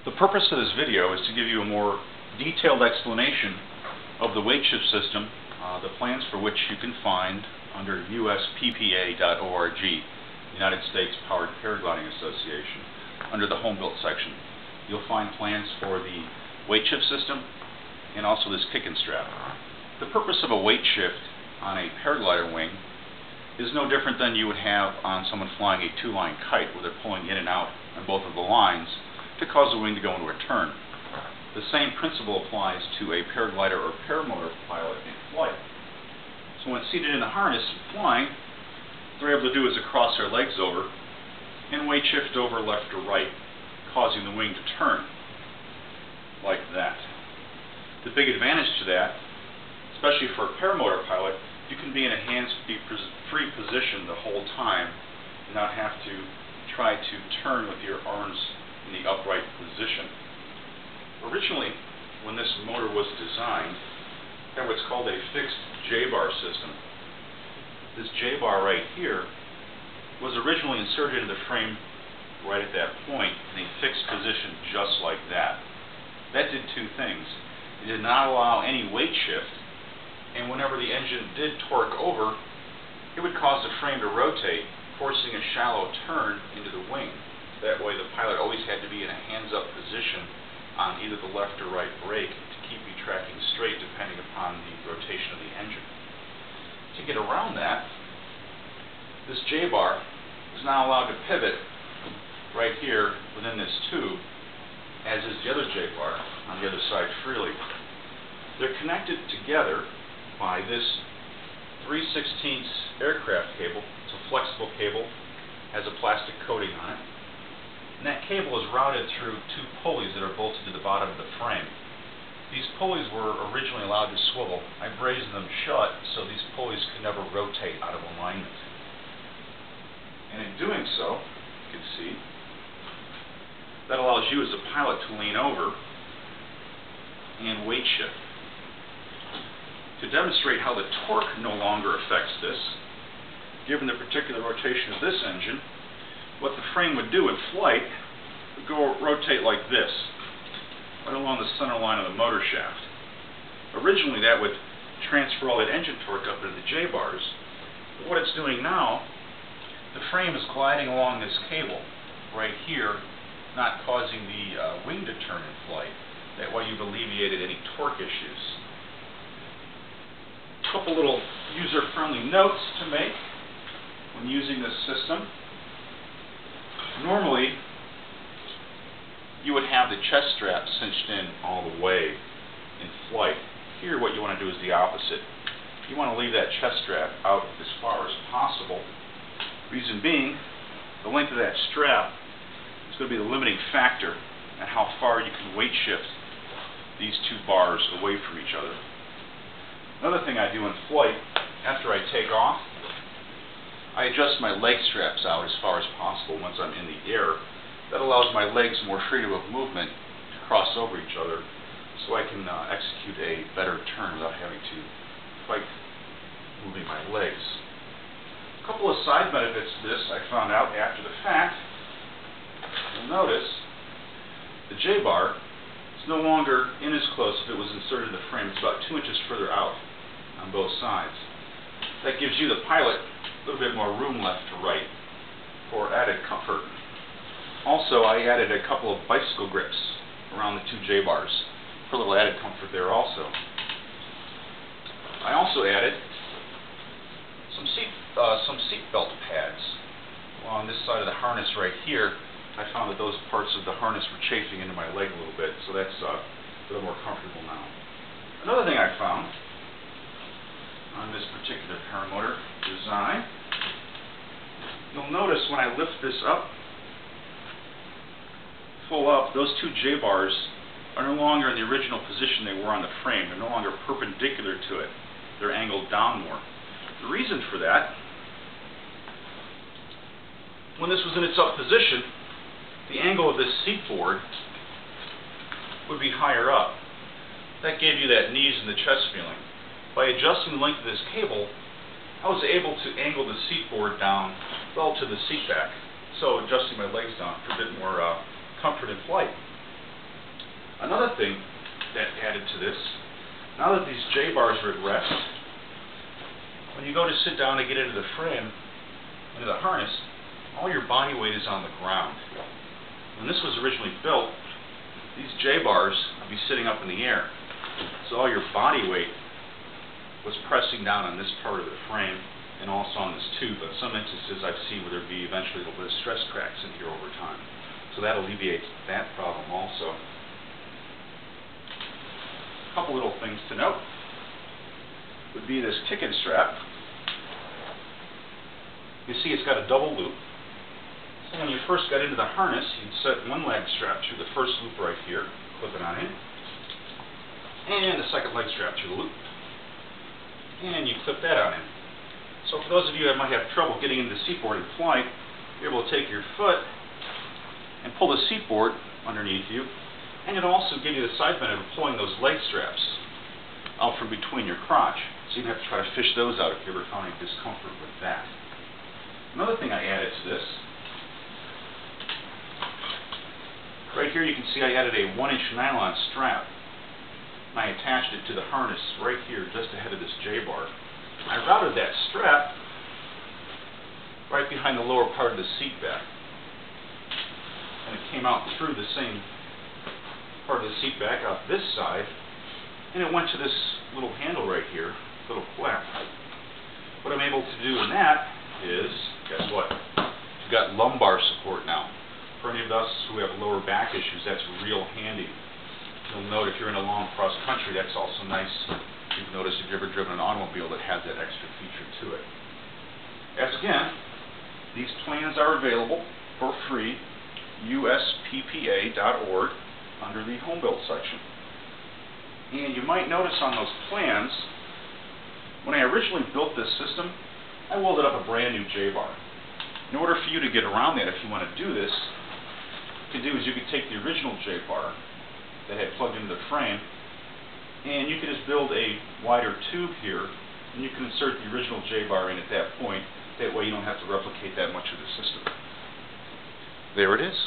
The purpose of this video is to give you a more detailed explanation of the weight shift system, the plans for which you can find under usppa.org, United States Powered Paragliding Association, under the Home Built section. You'll find plans for the weight shift system and also this kick and strap. The purpose of a weight shift on a paraglider wing is no different than you would have on someone flying a two-line kite, where they're pulling in and out on both of the lines to cause the wing to go into a turn. The same principle applies to a paraglider or paramotor pilot in flight. So when seated in a harness and flying, they're able to do is to cross their legs over and weight shift over left or right, causing the wing to turn like that. The big advantage to that, especially for a paramotor pilot, you can be in a hands-free position the whole time and not have to try to turn with your arms in the upright position. Originally, when this motor was designed, they had what's called a fixed J-bar system. This J-bar right here was originally inserted into the frame right at that point in a fixed position just like that. That did two things. It did not allow any weight shift, and whenever the engine did torque over, it would cause the frame to rotate, forcing a shallow turn into the wing. That way the pilot always had to be in a hands-up position on either the left or right brake to keep you tracking straight depending upon the rotation of the engine. To get around that, this J-bar is now allowed to pivot right here within this tube, as is the other J-bar on the other side freely. They're connected together by this 3/16 aircraft cable. It's a flexible cable, has a plastic coating on it. And that cable is routed through two pulleys that are bolted to the bottom of the frame. These pulleys were originally allowed to swivel. I brazed them shut so these pulleys could never rotate out of alignment. And in doing so, you can see, that allows you as a pilot to lean over and weight shift. To demonstrate how the torque no longer affects this, given the particular rotation of this engine, what the frame would do in flight would rotate like this, right along the center line of the motor shaft. Originally that would transfer all that engine torque up into the J-bars, but what it's doing now, the frame is gliding along this cable right here, not causing the wing to turn in flight. That way you've alleviated any torque issues. A couple little user-friendly notes to make when using this system. Normally, you would have the chest strap cinched in all the way in flight. Here, what you want to do is the opposite. You want to leave that chest strap out as far as possible. Reason being, the length of that strap is going to be the limiting factor on how far you can weight shift these two bars away from each other. Another thing I do in flight, after I take off, I adjust my leg straps out as far as possible once I'm in the air. That allows my legs more freedom of movement to cross over each other, so I can execute a better turn without having to fight moving my legs. A couple of side benefits to this I found out after the fact. You'll notice the J-bar is no longer in as close if it was inserted in the frame. It's about 2 inches further out on both sides. That gives you, the pilot, a little bit more room left to right for added comfort. Also, I added a couple of bicycle grips around the two J-bars for a little added comfort there also. I also added some seat belt pads along this side of the harness right here. I found that those parts of the harness were chafing into my leg a little bit, so that's a little more comfortable now. Another thing I found on this particular paramotor design, you'll notice when I lift this up, full up, those two J-bars are no longer in the original position they were on the frame. They're no longer perpendicular to it. They're angled down more. The reason for that, when this was in its up position, the angle of this seat board would be higher up. That gave you that knees and the chest feeling. By adjusting the length of this cable, I was able to angle the seat board down relative to the seat back, so adjusting my legs down for a bit more comfort in flight. Another thing that added to this, now that these J-bars are at rest, when you go to sit down to get into the frame, into the harness, all your body weight is on the ground. When this was originally built, these J-bars would be sitting up in the air. So all your body weight was pressing down on this part of the frame and also on this tube. But some instances I've seen where there'd be eventually a little bit of stress cracks in here over time. So that alleviates that problem also. A couple little things to note would be this kicking strap. You see it's got a double loop. So when you first got into the harness, you'd set one leg strap through the first loop right here, clip it on in, and the second leg strap through the loop, and you clip that on in. So for those of you that might have trouble getting into the seatboard in flight, you're able to take your foot and pull the seatboard underneath you, and it'll also give you the side benefit of pulling those leg straps out from between your crotch, so you don't have to try to fish those out if you ever found any discomfort with that. Another thing I added to this, right here you can see I added a 1-inch nylon strap, and I attached it to the harness right here just ahead of this J-bar. I routed that strap right behind the lower part of the seat back, and it came out through the same part of the seat back out this side, and it went to this little handle right here, little flap. What I'm able to do in that is, guess what? We've got lumbar support now. For any of us who have lower back issues, that's real handy. You'll note if you're in a long cross country, that's also nice. You've noticed if you've ever driven an automobile that has that extra feature to it. As again, these plans are available for free, usppa.org, under the Home Build section. And you might notice on those plans, when I originally built this system, I welded up a brand new J-bar. In order for you to get around that, if you want to do this, what you could do is you could take the original J-bar that had plugged into the frame, and you could just build a wider tube here, and you can insert the original J-bar in at that point. That way you don't have to replicate that much of the system. There it is.